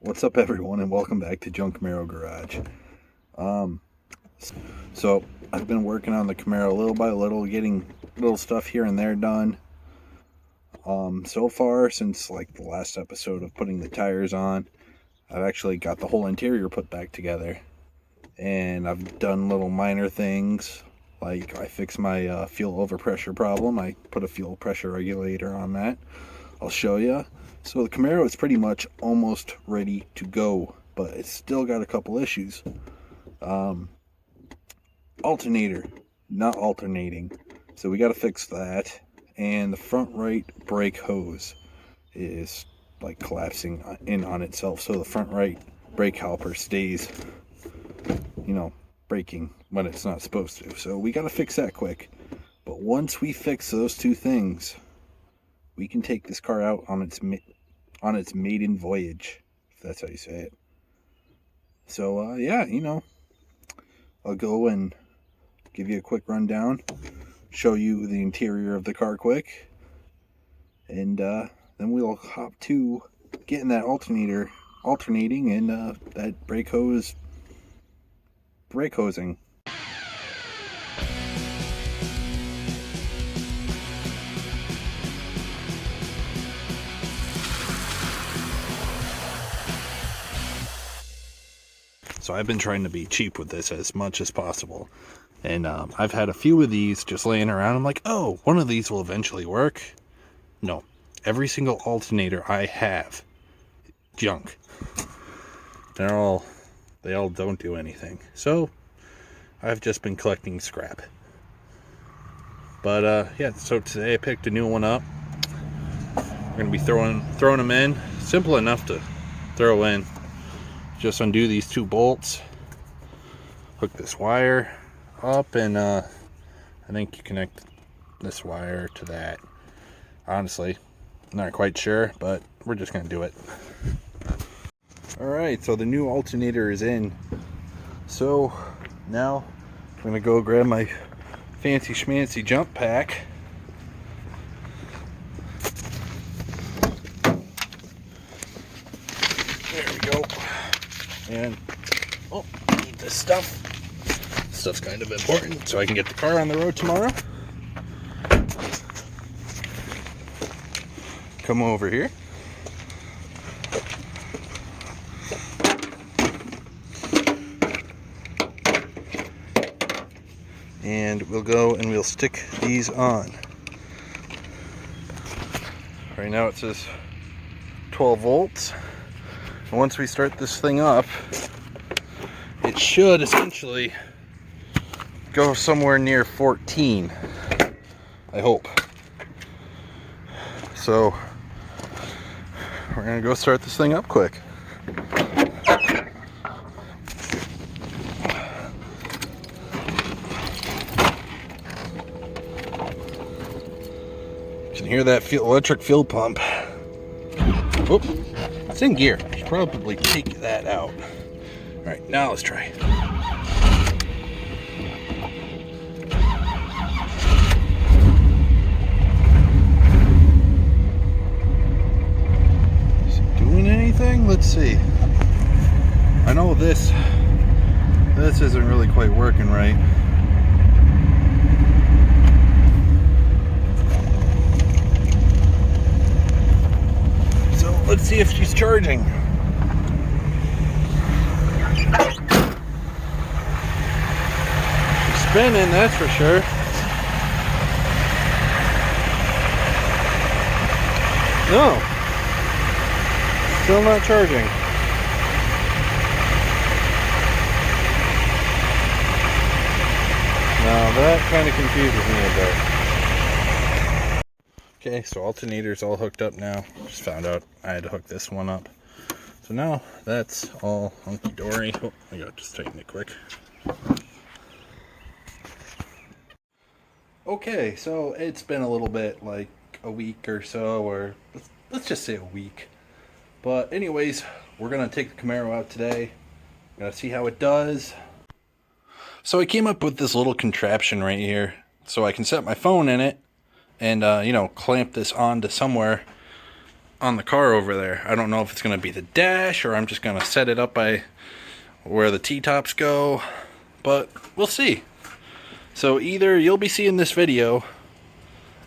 What's up, everyone, and welcome back to Junkmaro Garage. So I've been working on the Camaro little by little, getting little stuff here and there done. So far, since like the last episode of putting the tires on, I've actually got the whole interior put back together, and I've done little minor things like I fixed my fuel overpressure problem. I put a fuel pressure regulator on that. I'll show you. So the Camaro is pretty much almost ready to go, but it's still got a couple issues. Alternator, not alternating. So we got to fix that. And the front right brake hose is like collapsing in on itself. So the front right brake caliper stays, braking when it's not supposed to. So we got to fix that quick. But once we fix those two things, we can take this car out on its maiden voyage, if that's how you say it. So, yeah, I'll go and give you a quick rundown, show you the interior of the car quick, and then we'll hop to getting that alternator alternating and that brake hose brake hosing. So I've been trying to be cheap with this as much as possible. And I've had a few of these just laying around. I'm like, oh, one of these will eventually work. No. Every single alternator I have, junk. They all don't do anything. So I've just been collecting scrap. But yeah, so today I picked a new one up. We're going to be throwing them in. Simple enough to throw in. Just undo these two bolts, hook this wire up, and I think you connect this wire to that. Honestly, not quite sure, but we're just gonna do it. Alright, so the new alternator is in. So now I'm gonna go grab my fancy schmancy jump pack. There we go. And I need this stuff. This stuff's kind of important so I can get the car on the road tomorrow. Come over here. And we'll go and we'll stick these on. Right now it says 12 volts. Once we start this thing up, it should essentially go somewhere near 14, I hope. So we're gonna go start this thing up quick. You can hear that electric fuel pump. Whoop. It's in gear. I should probably take that out. Alright, now let's try. Is it doing anything? Let's see. I know this isn't really quite working right. Let's see if she's charging. She's spinning, that's for sure. No. Still not charging. Now that kind of confuses me a bit. Okay, so alternator's all hooked up now. Just found out I had to hook this one up. So now that's all hunky-dory. Oh, I gotta just tighten it quick. Okay, so it's been a little bit, like a week or so, or let's just say a week. But anyways, we're gonna take the Camaro out today. Gonna see how it does. So I came up with this little contraption right here, so I can set my phone in it and clamp this onto somewhere on the car over there. I don't know if it's going to be the dash or I'm just going to set it up by where the T-tops go, but we'll see. So either you'll be seeing this video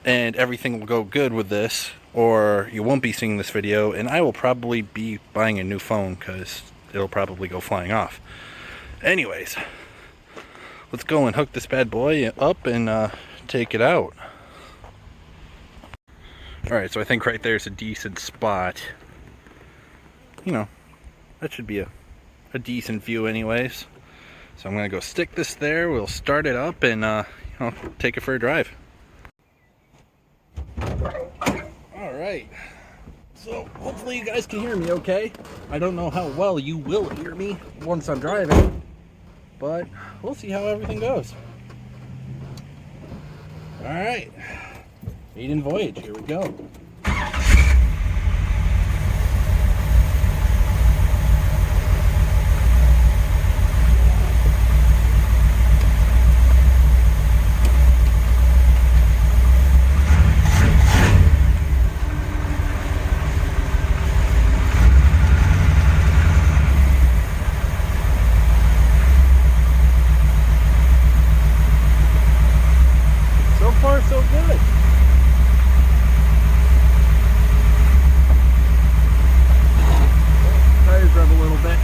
and everything will go good with this, or you won't be seeing this video and I will probably be buying a new phone because it'll probably go flying off. Anyways, let's go and hook this bad boy up and take it out. Alright, so I think right there's a decent spot. You know, that should be a decent view anyways. So I'm going to go stick this there, we'll start it up and you know, take it for a drive. Alright, so hopefully you guys can hear me okay. I don't know how well you will hear me once I'm driving, but we'll see how everything goes. Alright. Maiden voyage, here we go. So far, so good. Tires rev a little bit.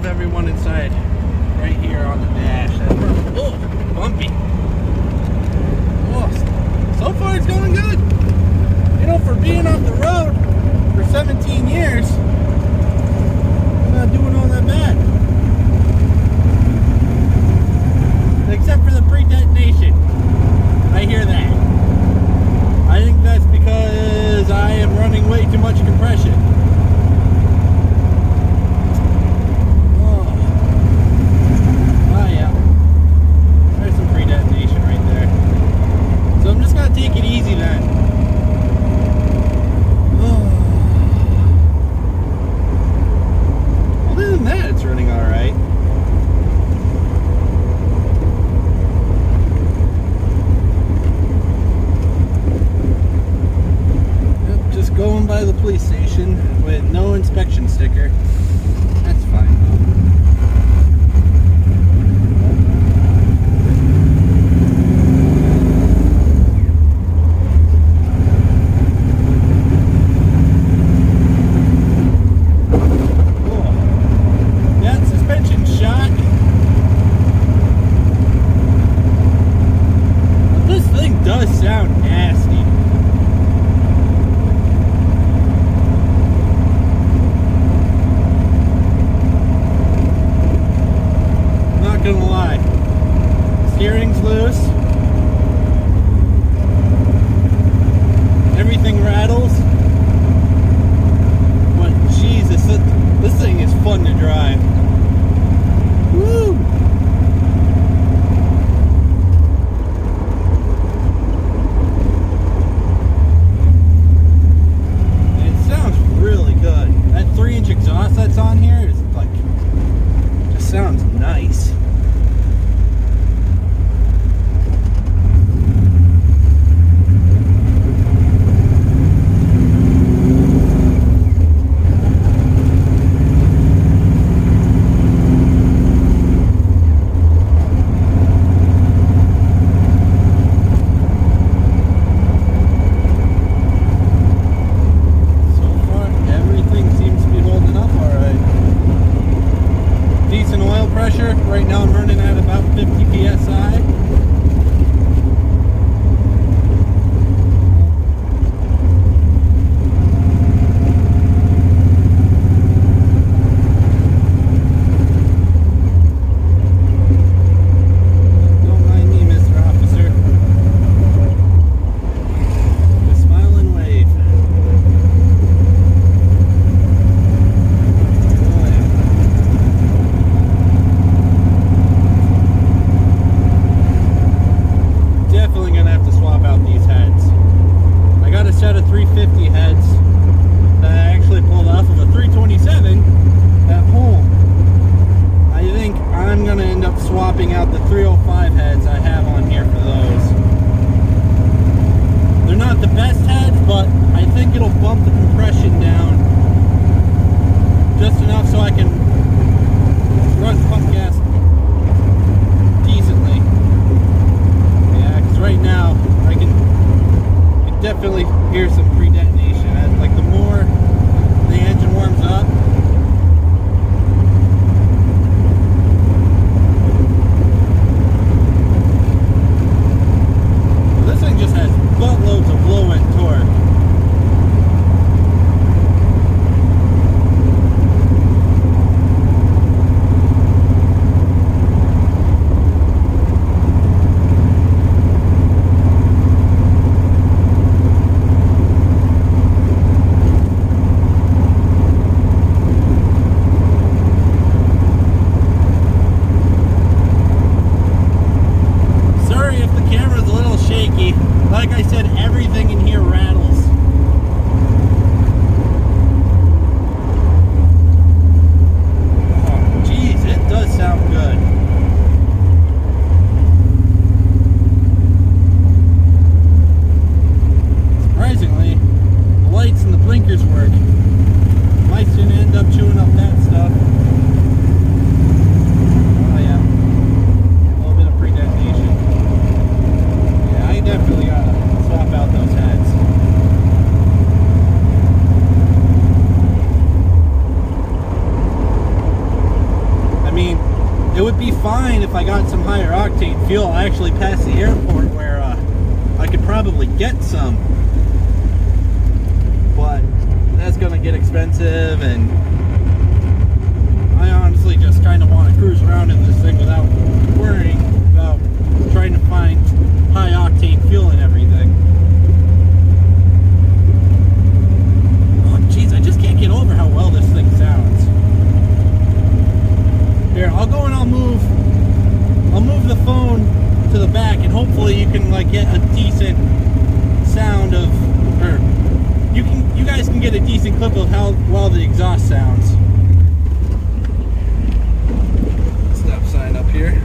Everyone inside right here on the dash. Oh, bumpy. Oh, so far it's going good. You know, for being off the road for 17 years, I'm not doing all that bad. Except for the pre-detonation. I hear that. I think that's because I am running way too much compression. Take it easy then. Other than that, it's running alright. Yep, just going by the police station with no inspection sticker. That's fine though. Gonna lie, steering's loose, everything rattles, but Jesus, this thing is fun to drive. Woo! It sounds really good. That 3-inch exhaust that's on here is like, just sounds nice. Right now I'm running at about 50 psi. I can run pump gas decently. Yeah, because right now I can definitely hear some pre-detonation. Like the more the engine warms up, this thing just has buttloads of low-end torque. Like I said, everything in here rattles. Oh, geez, it does sound good. Surprisingly, the lights and the blinkers work. Might soon end up chewing up that stuff. Oh yeah, a little bit of pre-detonation. Yeah, I definitely gotta swap out those heads. I mean, it would be fine if I got some higher octane fuel. I actually passed the airport where I could probably get some, but that's gonna get expensive, and I honestly just kind of want to cruise around in this thing without worrying about trying to find high octane fuel and everything. Oh jeez, I just can't get over how well this thing sounds. Here, I'll go and I'll move the phone to the back, and hopefully you can like get a decent sound of, or you guys can get a decent clip of how well the exhaust sounds. Stop sign up here.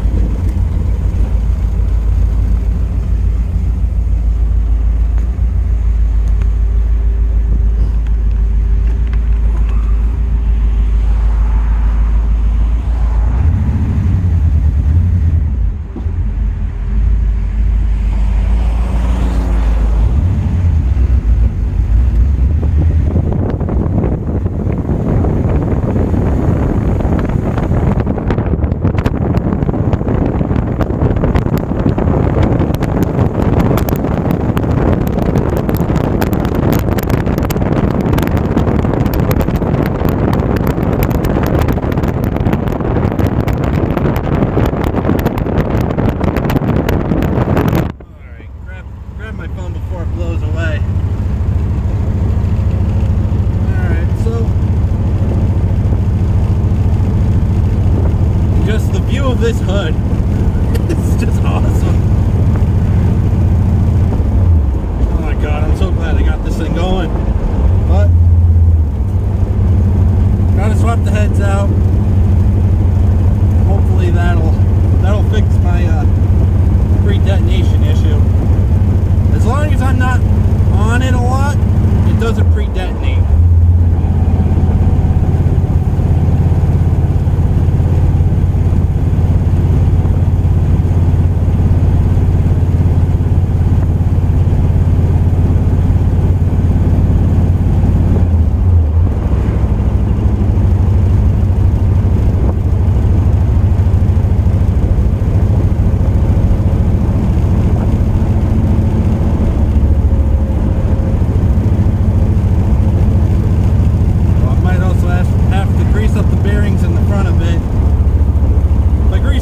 This hood, it's just awesome. Oh my god, I'm so glad I got this thing going. But gotta swap the heads out. Hopefully that'll fix my pre-detonation issue. As long as I'm not on it a lot, it doesn't pre-detonate.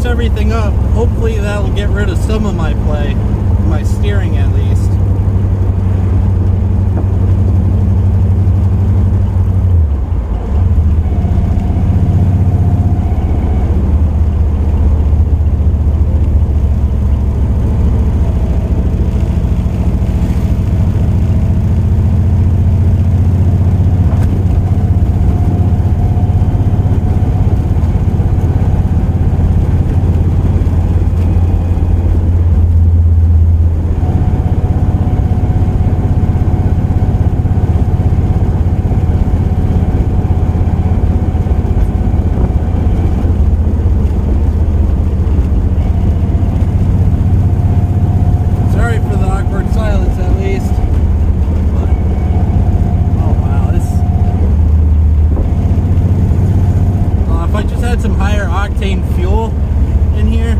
Everything up, hopefully that'll get rid of some of my play, my steering at least. octane fuel in here,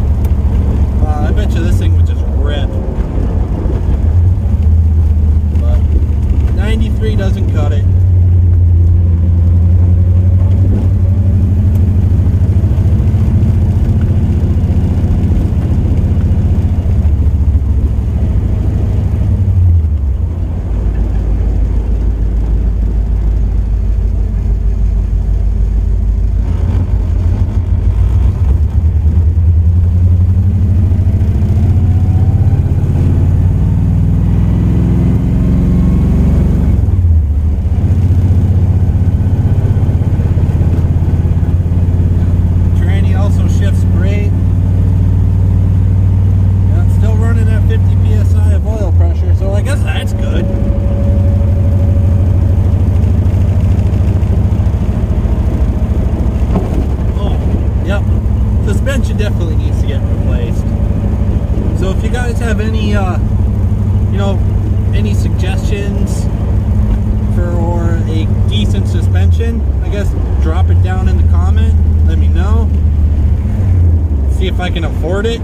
I bet you this thing would just rip. But 93 doesn't cut it. Definitely needs to get replaced. So if you guys have any any suggestions for a decent suspension, I guess drop it down in the comment, let me know, see if I can afford it.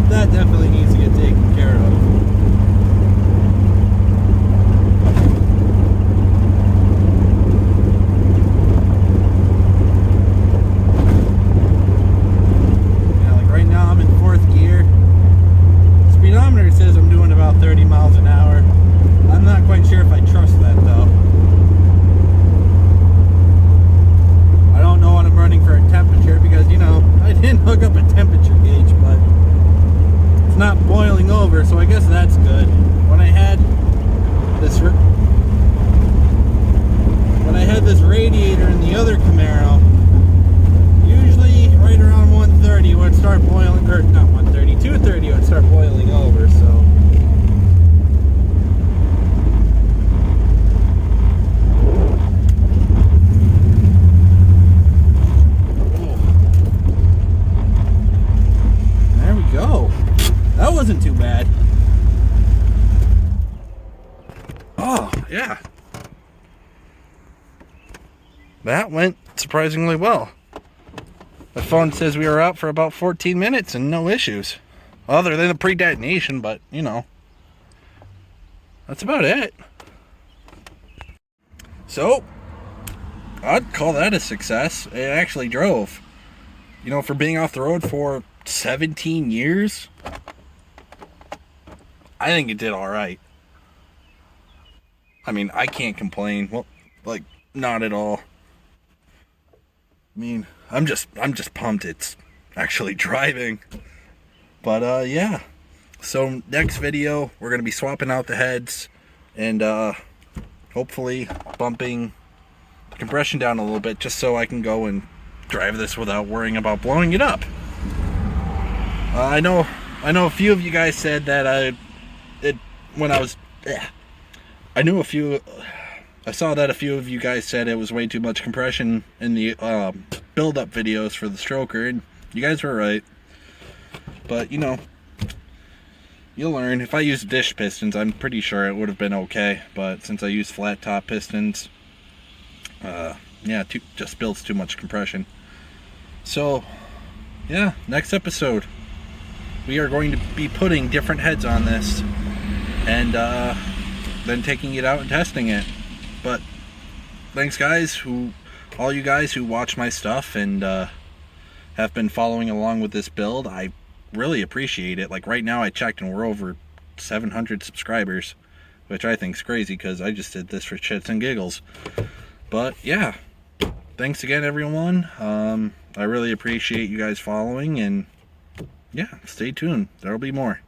That definitely needs to get taken care of. Yeah, like right now I'm in 4th gear. Speedometer says I'm doing about 30 miles an hour. I'm not quite sure if I trust that though. I don't know what I'm running for a temperature because, you know, I didn't hook up a temperature gauge, but it's not boiling over, so I guess that's good. When I had this radiator in the other Camaro, usually right around 130 would start boiling, or not 130, 230 would start boiling over, so. There we go. That wasn't too bad. Oh, yeah. That went surprisingly well. My phone says we were out for about 14 minutes and no issues. Other than the pre-detonation, but, you know. That's about it. So, I'd call that a success. It actually drove. You know, for being off the road for 17 years, I think it did alright. I mean, I can't complain. Well, like, not at all. I mean, I'm just pumped it's actually driving. But, yeah. So, next video, we're going to be swapping out the heads and, hopefully bumping the compression down a little bit just so I can go and drive this without worrying about blowing it up. I know a few of you guys said that I saw that a few of you guys said it was way too much compression in the build-up videos for the stroker, and you guys were right. But, you know, you'll learn. If I used dish pistons, I'm pretty sure it would have been okay, but since I use flat top pistons, yeah, just builds too much compression. So, yeah, next episode, we are going to be putting different heads on this, and then taking it out and testing it. But thanks, guys, all you guys who watch my stuff and have been following along with this build. I really appreciate it. Like right now I checked and we're over 700 subscribers, which I think is crazy because I just did this for shits and giggles. But yeah, thanks again everyone. I really appreciate you guys following, and yeah, stay tuned. There'll be more.